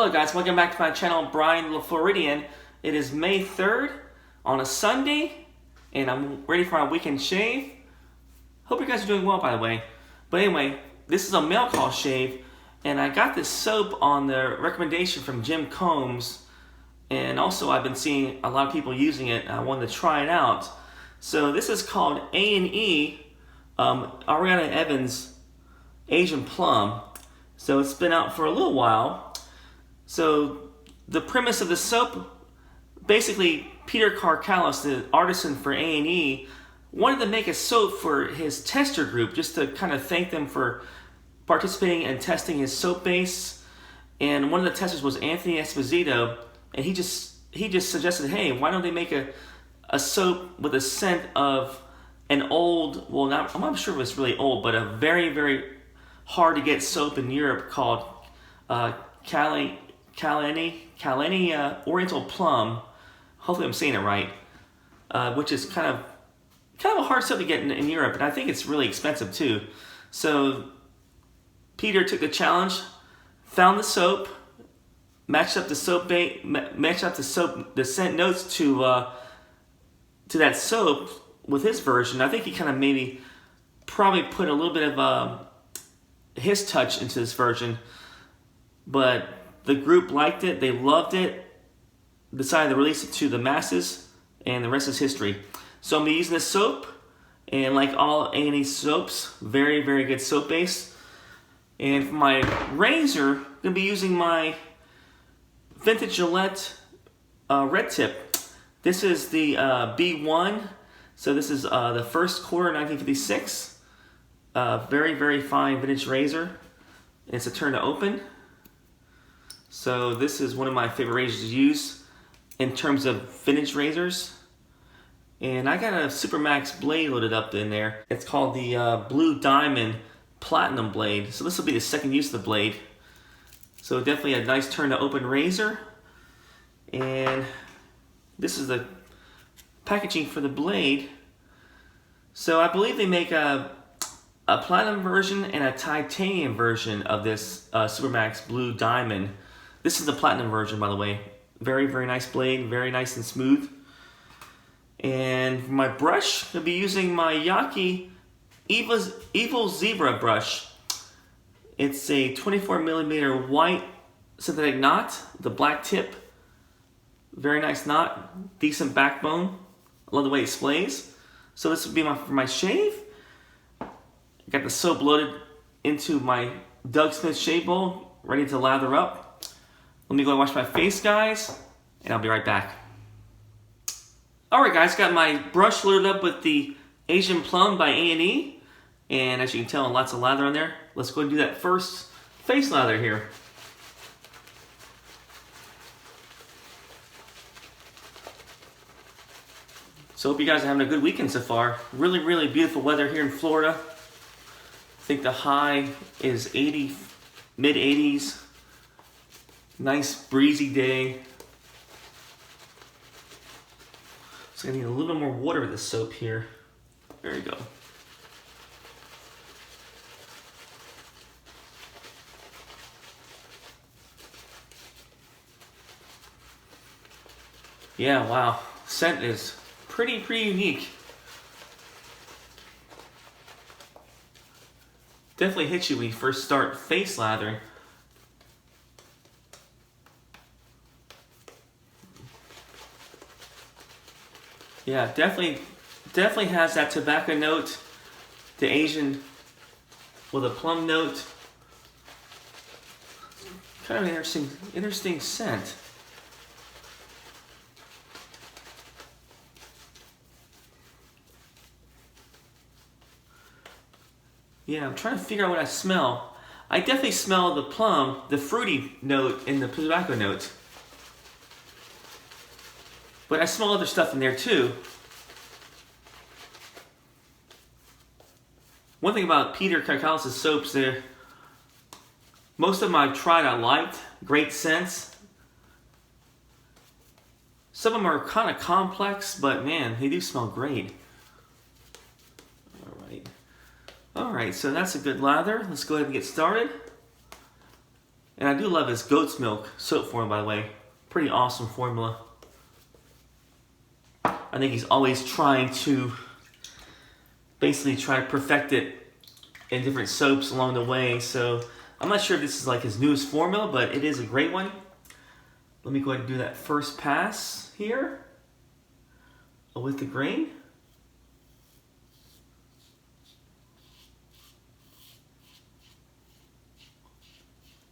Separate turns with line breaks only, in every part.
Hello guys, welcome back to my channel, Brian the Floridian. It is May 3rd on a Sunday, and I'm ready for my weekend shave. Hope you guys are doing well, by the way. But anyway, this is a mail call shave, and I got this soap on the recommendation from Jim Combs, and also I've been seeing a lot of people using it, and I wanted to try it out. So this is called A&E, Ariana Evans Asian Plum. So it's been out for a little while. So the premise of the soap, basically Peter Karkalis, the artisan for A&E, wanted to make a soap for his tester group just to kind of thank them for participating and testing his soap base. And one of the testers was Anthony Esposito, and he just suggested, hey, why don't they make a soap with a scent of an old, well, I'm not sure if it's really old, but a very, very hard to get soap in Europe called Kaleni Oriental Plum. Hopefully I'm saying it right. Which is kind of a hard soap to get in Europe, and I think it's really expensive too. So Peter took the challenge, found the soap, matched up the soap the scent notes to that soap with his version. I think he kind of probably put a little bit of his touch into this version, but the group liked it, they loved it, decided to release it to the masses, and the rest is history. So I'm using this soap, and like all A&E soaps, very, very good soap base. And for my razor, I'm going to be using my vintage Gillette red tip. This is the B1, so this is the first quarter 1956. Very, very fine vintage razor. It's a turn to open. So this is one of my favorite razors to use in terms of vintage razors. And I got a Supermax blade loaded up in there. It's called the Blue Diamond Platinum blade. So this will be the second use of the blade. So definitely a nice turn to open razor. And this is the packaging for the blade. So I believe they make a platinum version and a titanium version of this Supermax Blue Diamond. This is the platinum version, by the way. Very, very nice blade, very nice and smooth. And for my brush, I'll be using my Yaqi Evil Zebra brush. It's a 24mm white synthetic knot, the black tip. Very nice knot, decent backbone. I love the way it displays. So this would be for my shave. Got the soap loaded into my Doug Smith shave bowl, ready to lather up. Let me go and wash my face, guys, and I'll be right back. Alright guys, got my brush loaded up with the Asian Plum by A&E, and as you can tell, lots of lather on there. Let's go and do that first face lather here. So hope you guys are having a good weekend so far. Really, really beautiful weather here in Florida. I think the high is 80, mid 80s. Nice breezy day. So I need a little bit more water with this soap here. There you go. Yeah, wow. Scent is pretty unique. Definitely hits you when you first start face lathering. Yeah, definitely has that tobacco note, the Asian with a plum note. Kind of an interesting scent. Yeah, I'm trying to figure out what I smell. I definitely smell the plum, the fruity note, and the tobacco note. But I smell other stuff in there too. One thing about Peter Karkalis' soaps most of them I've tried I liked, great scents. Some of them are kind of complex, but man, they do smell great. Alright, so that's a good lather. Let's go ahead and get started. And I do love his goat's milk soap formula, by the way. Pretty awesome formula. I think he's always trying to basically try to perfect it in different soaps along the way. So I'm not sure if this is like his newest formula, but it is a great one. Let me go ahead and do that first pass here with the grain.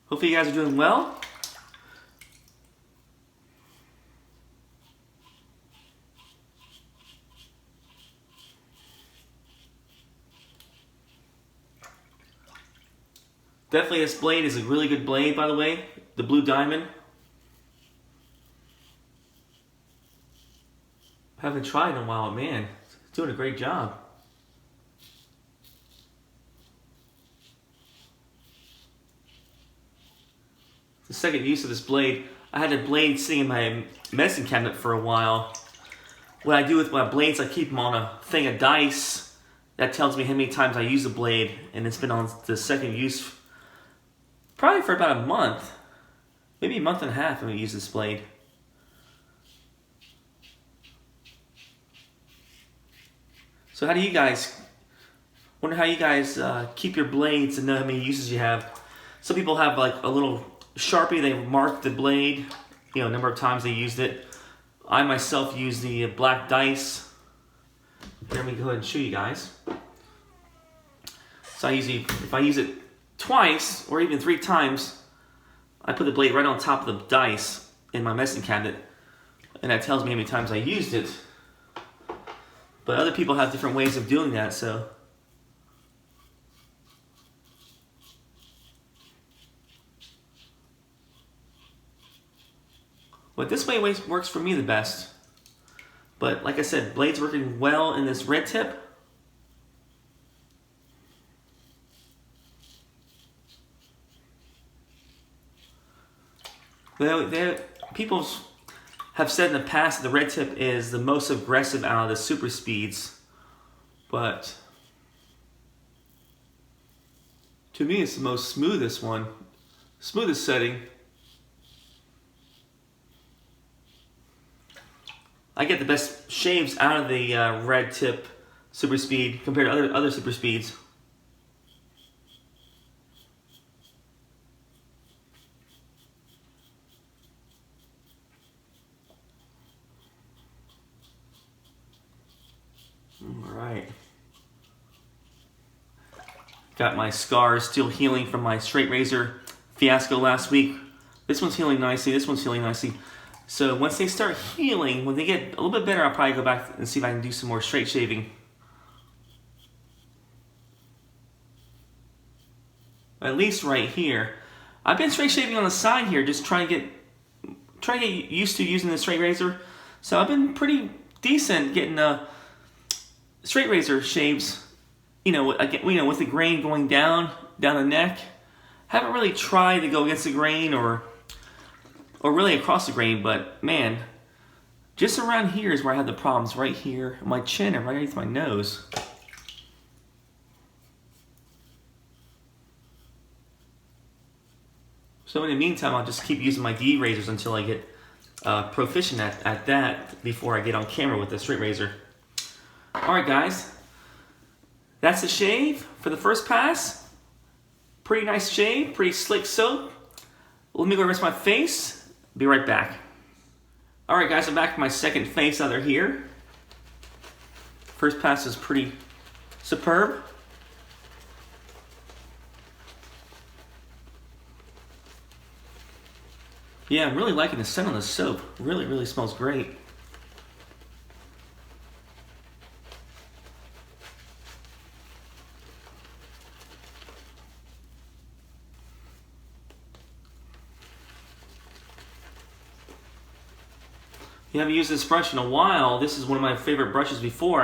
Hopefully you guys are doing well. Definitely this blade is a really good blade, by the way. The Blue Diamond. Haven't tried in a while, man. It's doing a great job. The second use of this blade, I had a blade sitting in my medicine cabinet for a while. What I do with my blades, I keep them on a thing of dice. That tells me how many times I use the blade, and it's been on the second use probably for about a month. Maybe a month and a half when I use this blade. So how do you guys, wonder how you guys keep your blades and know how many uses you have. Some people have like a little Sharpie, they mark the blade, you know, number of times they used it. I myself use the black dice. Here, let me go ahead and show you guys. So I usually, if I use it twice or even 3 times, I put the blade right on top of the dice in my medicine cabinet, and that tells me how many times I used it. But other people have different ways of doing that, so. But this way works for me the best. But like I said, blade's working well in this red tip. People have said in the past that the red tip is the most aggressive out of the super speeds. But to me, it's the most smoothest one. Smoothest setting. I get the best shaves out of the red tip super speed compared to other super speeds. All right. Got my scars still healing from my straight razor fiasco last week. This one's healing nicely. This one's healing nicely. So once they start healing, when they get a little bit better, I'll probably go back and see if I can do some more straight shaving. At least right here. I've been straight shaving on the side here, just trying to get used to using the straight razor. So I've been pretty decent getting straight razor shaves. You know, with the grain going down the neck. Haven't really tried to go against the grain or really across the grain, but man, just around here is where I have the problems, right here, my chin and right underneath my nose. So in the meantime, I'll just keep using my D razors until I get proficient at that before I get on camera with the straight razor. Alright guys, that's the shave for the first pass. Pretty nice shave, pretty slick soap. Let me go rinse my face. Be right back. Alright guys, I'm back with my second face lather here. First pass is pretty superb. Yeah, I'm really liking the scent on the soap. Really, really smells great. You haven't used this brush in a while. This is one of my favorite brushes before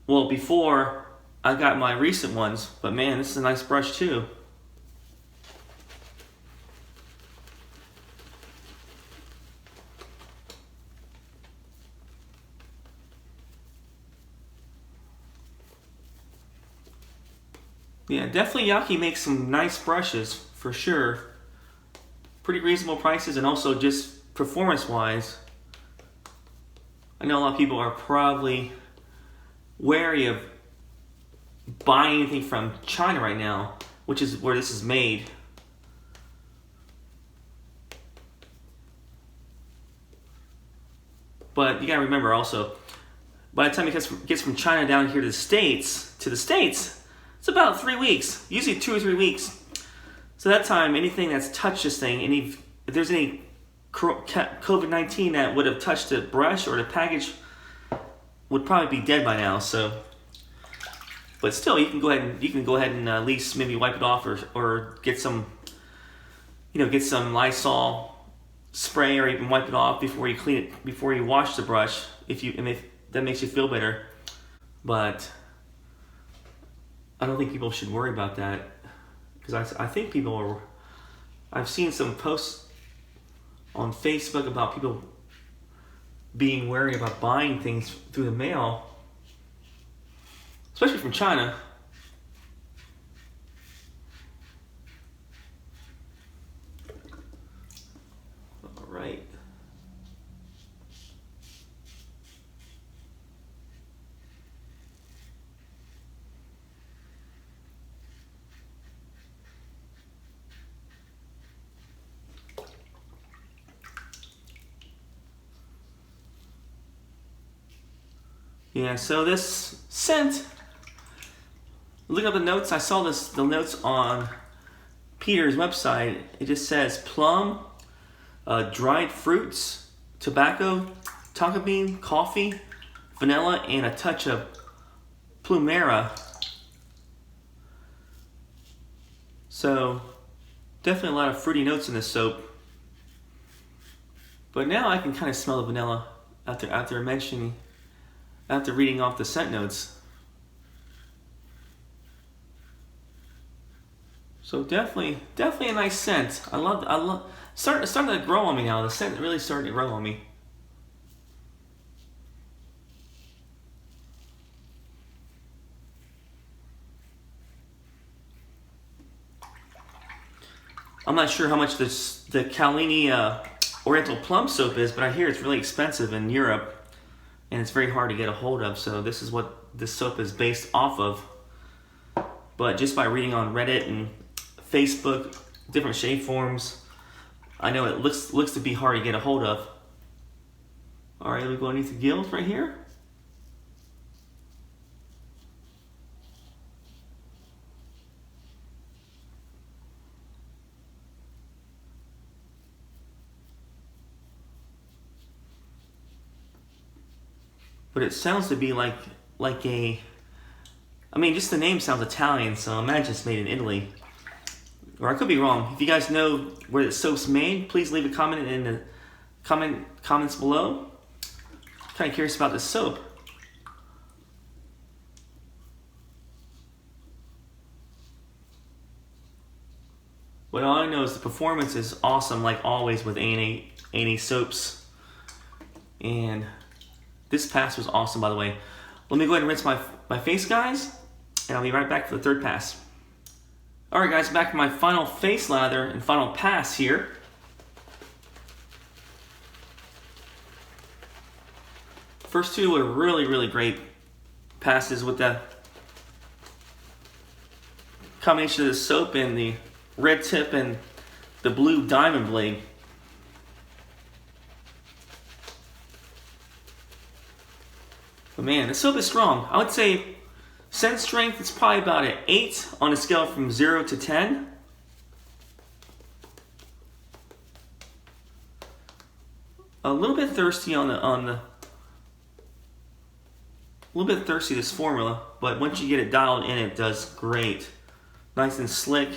before I got my recent ones. But man, this is a nice brush too. Yeah, definitely Yaqi makes some nice brushes, for sure. Pretty reasonable prices, and also just performance-wise, I know a lot of people are probably wary of buying anything from China right now, which is where this is made. But you gotta remember also, by the time it gets from China down here to the States, it's about 3 weeks, usually 2 or 3 weeks. So that time, anything that's touched this thing, if there's any COVID-19 that would have touched the brush or the package, would probably be dead by now. So, but still, you can go ahead and at least maybe wipe it off, or get some, get some Lysol spray, or even wipe it off before you clean it, before you wash the brush, if that makes you feel better. But I don't think people should worry about that, because I think I've seen some posts on Facebook about people being wary about buying things through the mail, especially from China. All right. Yeah, so this scent, look up the notes. I saw the notes on Peter's website. It just says plum, dried fruits, tobacco, tonka bean, coffee, vanilla, and a touch of plumera. So definitely a lot of fruity notes in this soap. But now I can kind of smell the vanilla after reading off the scent notes. So definitely a nice scent. I love starting to grow on me now. The scent really starting to grow on me. I'm not sure how much the Kalini Oriental Plum soap is, but I hear it's really expensive in Europe, and it's very hard to get a hold of. So this is what this soap is based off of. But just by reading on Reddit and Facebook, different shave forms, I know it looks to be hard to get a hold of. All right, we go underneath the gills right here. But it sounds to be like a, I mean, just the name sounds Italian, so I imagine it's made in Italy. Or I could be wrong. If you guys know where the soap's made, please leave a comment in the comments below. I'm kind of curious about this soap. But all I know is the performance is awesome, like always with A&E soaps. And this pass was awesome, by the way. Let me go ahead and rinse my face, guys, and I'll be right back for the third pass. Alright guys, back to my final face lather and final pass here. First two were really great passes with the combination of the soap and the red tip and the blue diamond blade. But man, the soap is strong. I would say scent strength is probably about an 8 on a scale from 0 to 10. A little bit thirsty a little bit thirsty, this formula, but once you get it dialed in, it does great. Nice and slick.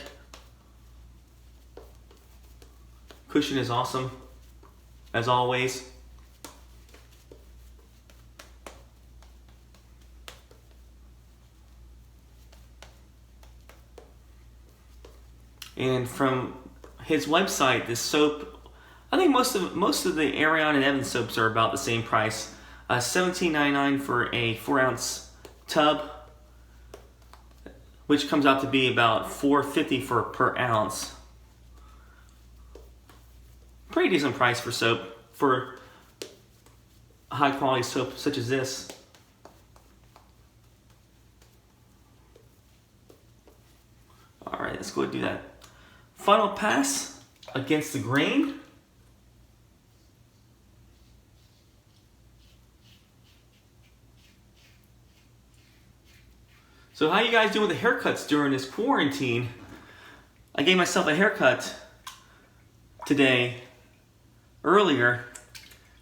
Cushion is awesome, as always. And from his website, this soap, I think most of the Ariana and Evans soaps are about the same price. $17.99 for a 4-ounce tub, which comes out to be about $4.50 per ounce. pretty decent price for soap, for high quality soap such as this. Alright, let's go ahead and do that. Final pass against the grain. So how you guys doing with the haircuts during this quarantine? I gave myself a haircut today, earlier,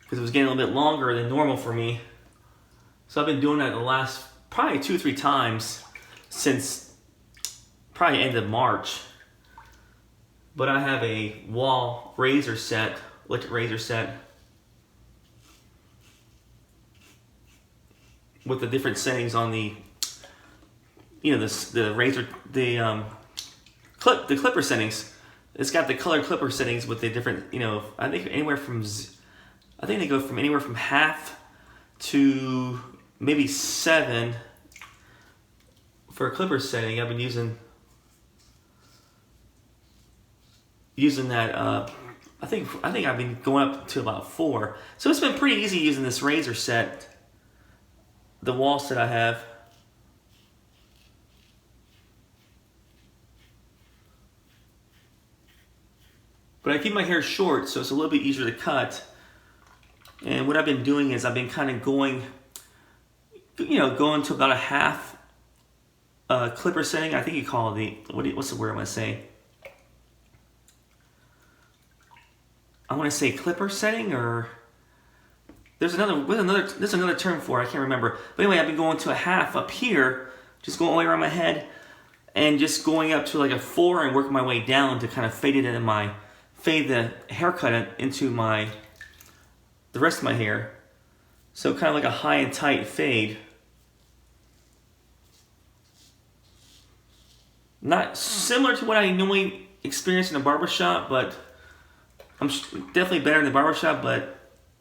because it was getting a little bit longer than normal for me. So I've been doing that the last probably 2 or 3 times since probably end of March. But I have a wall razor set, electric razor set, with the different settings on the, you know, the razor, the clipper settings. It's got the color clipper settings with the different, you know, I think they go from anywhere from half to maybe 7 for a clipper setting. I've been using that. I think I've been going up to about 4. So it's been pretty easy using this razor set, the wall set I have. But I keep my hair short, so it's a little bit easier to cut. And what I've been doing is I've been kind of going to about a half clipper setting. I think you call it what's the word I'm going to say? I want to say clipper setting, or there's another term for it, I can't remember. But anyway, I've been going to a half up here, just going all the way around my head, and just going up to like a 4 and working my way down to kind of fade the haircut into the rest of my hair. So kind of like a high and tight fade. Not similar to what I normally experience in a barbershop, but I'm definitely better in the barbershop, but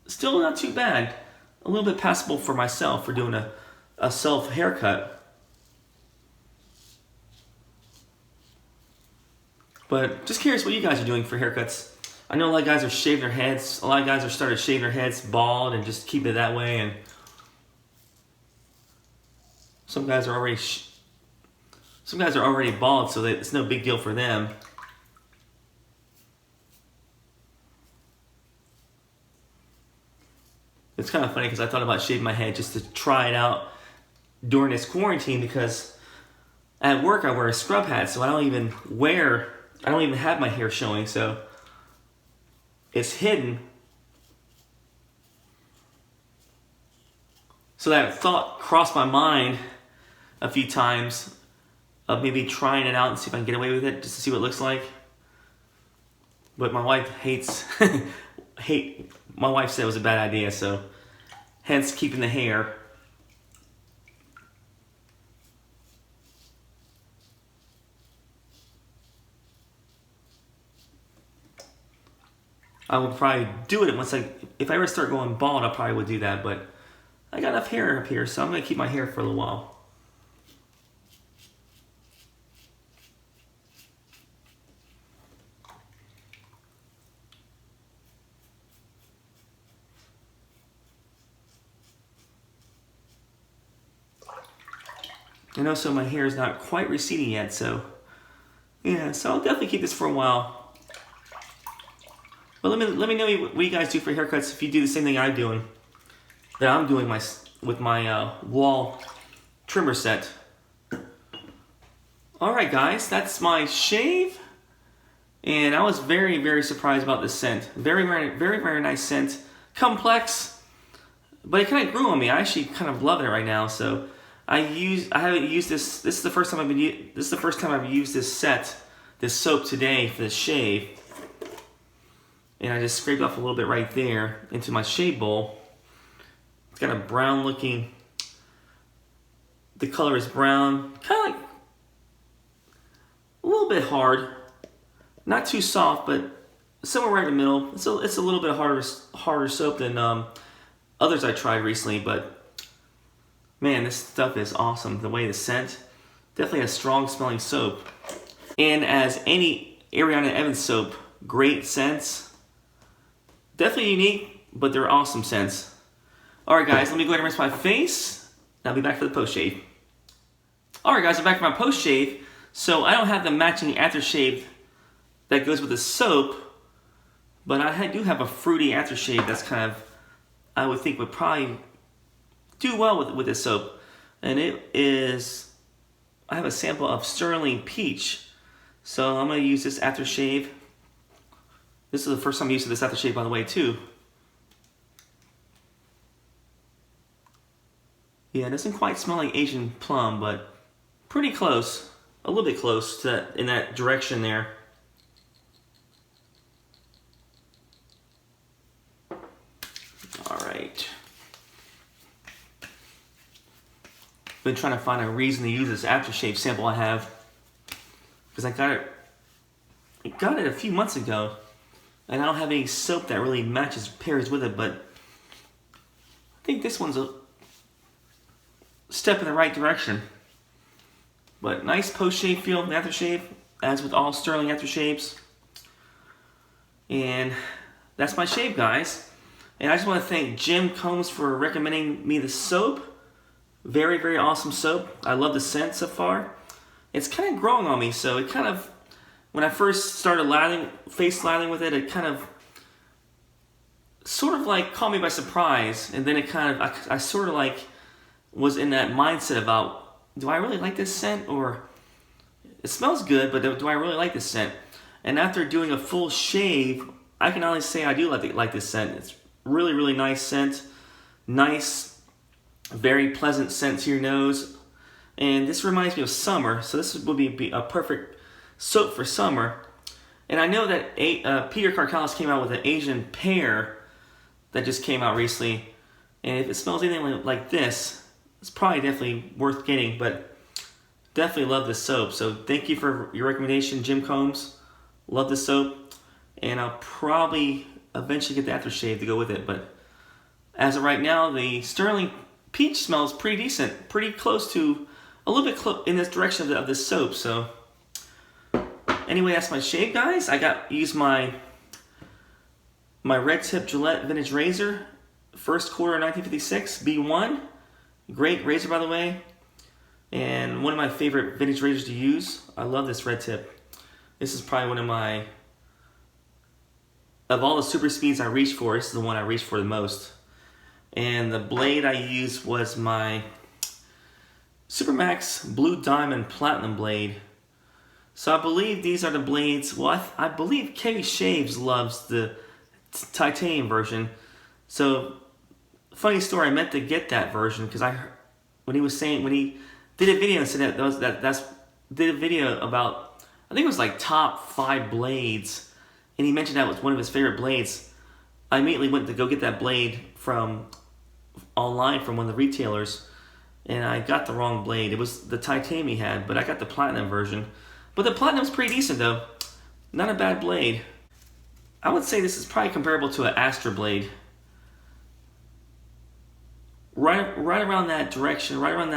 still not too bad. A little bit passable for myself for doing a self haircut. But just curious what you guys are doing for haircuts. I know a lot of guys are shaving their heads. A lot of guys are started shaving their heads bald and just keep it that way. And some guys are already bald, so it's no big deal for them. It's kind of funny because I thought about shaving my head just to try it out during this quarantine, because at work I wear a scrub hat, so I don't even have my hair showing, so it's hidden. So that thought crossed my mind a few times of maybe trying it out and see if I can get away with it, just to see what it looks like. But my wife my wife said it was a bad idea, so hence keeping the hair. I would probably do it if I ever start going bald, I probably would do that, but I got enough hair up here, so I'm going to keep my hair for a little while. And also my hair is not quite receding yet, so yeah, so I'll definitely keep this for a while. But let me know what you guys do for haircuts, if you do the same thing I'm doing with my wall trimmer set. Alright guys, that's my shave. And I was very, very surprised about this scent. Very, very, very, very nice scent. Complex, but it kind of grew on me. I actually kind of love it right now. So I haven't used this. This is the first time I've used this soap today for the shave. And I just scraped off a little bit right there into my shave bowl. It's got a brown looking, the color is brown, kind of like a little bit hard. Not too soft, but somewhere right in the middle. It's a little bit harder soap than others I tried recently, but man, this stuff is awesome. The way the scent, definitely a strong smelling soap. And as any Ariana Evans soap, great scents. Definitely unique, but they're awesome scents. Alright guys, let me go ahead and rinse my face. I'll be back for the post shave. Alright guys, I'm back for my post shave. So I don't have the matching aftershave that goes with the soap, but I do have a fruity aftershave that's kind of, I would think would probably do well with this soap. And it is, I have a sample of Stirling Peach. So I'm going to use this aftershave. This is the first time I'm using this aftershave, by the way, too. Yeah, it doesn't quite smell like Asian plum, but pretty close. A little bit close to that, in that direction there. Alright. Been trying to find a reason to use this aftershave sample I have. Because I got it a few months ago. And I don't have any soap that really pairs with it, but I think this one's a step in the right direction. But nice post-shave feel in the aftershave, as with all Stirling aftershaves. And that's my shave, guys. And I just want to thank Jim Combs for recommending me the soap. Very, very awesome soap. I love the scent so far. It's kind of growing on me, so it kind of, when I first started face lathering with it, it kind of sort of like caught me by surprise. And then it kind of, I sort of like was in that mindset about, do I really like this scent? Or it smells good, but do I really like this scent? And after doing a full shave, I can honestly say I do like this scent. It's really, really nice scent. Nice, very pleasant scent to your nose. And this reminds me of summer, so this would be a perfect soap for summer. And I know that Peter Karkalis came out with an Asian pear that just came out recently. And if it smells anything like this, it's probably definitely worth getting, but definitely love this soap. So thank you for your recommendation, Jim Combs. Love this soap. And I'll probably eventually get the aftershave to go with it. But as of right now, the Stirling Peach smells pretty decent. Pretty close to, a little bit in this direction of this soap. So anyway, that's my shave, guys. I used my red tip Gillette vintage razor, first quarter 1956 B1. Great razor, by the way, and one of my favorite vintage razors to use. I love this red tip. This is probably one of my, of all the super speeds I reach for, this is the one I reach for the most. And the blade I used was my Supermax Blue Diamond Platinum blade. So I believe these are the blades. Well, I believe Katie Shaves loves the titanium version. So funny story, I meant to get that version because when he did a video and said did a video about, I think it was like top 5 blades, and he mentioned that was one of his favorite blades. I immediately went to go get that blade from online from one of the retailers, and I got the wrong blade. It was the titanium he had, but I got the platinum version. But the platinum's pretty decent though, not a bad blade. I would say this is probably comparable to an Astra blade. Right around that direction, right around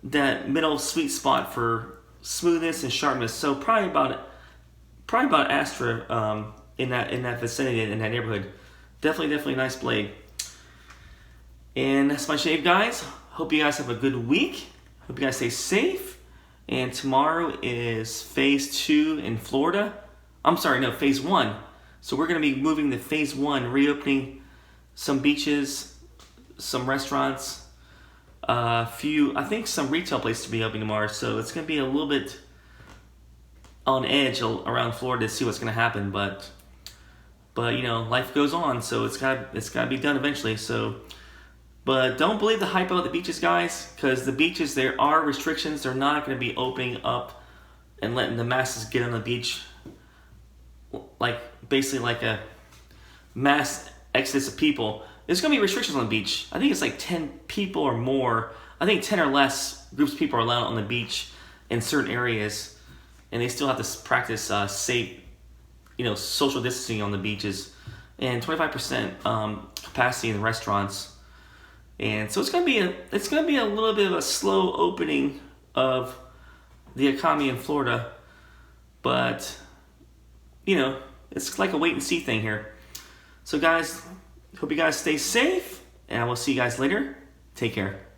that middle sweet spot for smoothness and sharpness. So probably about Astra in that vicinity, in that neighborhood. Definitely a nice blade. And that's my shave, guys. Hope you guys have a good week. Hope you guys stay safe. And tomorrow is phase 2 in Florida. I'm sorry, no, phase 1. So we're gonna be moving to phase 1, reopening some beaches, some restaurants, I think some retail places to be opening tomorrow. So it's going to be a little bit on edge around Florida to see what's going to happen. But you know, life goes on, so it's got to be done eventually. So, but don't believe the hype about the beaches, guys, because the beaches, there are restrictions. They're not going to be opening up and letting the masses get on the beach, like basically like a mass exodus of people. There's going to be restrictions on the beach. I think it's like 10 people or more. I think 10 or less groups of people are allowed on the beach in certain areas. And they still have to practice safe, social distancing on the beaches. And 25% capacity in the restaurants. And so it's going to be a little bit of a slow opening of the economy in Florida. But, it's like a wait and see thing here. So guys, hope you guys stay safe, and I will see you guys later. Take care.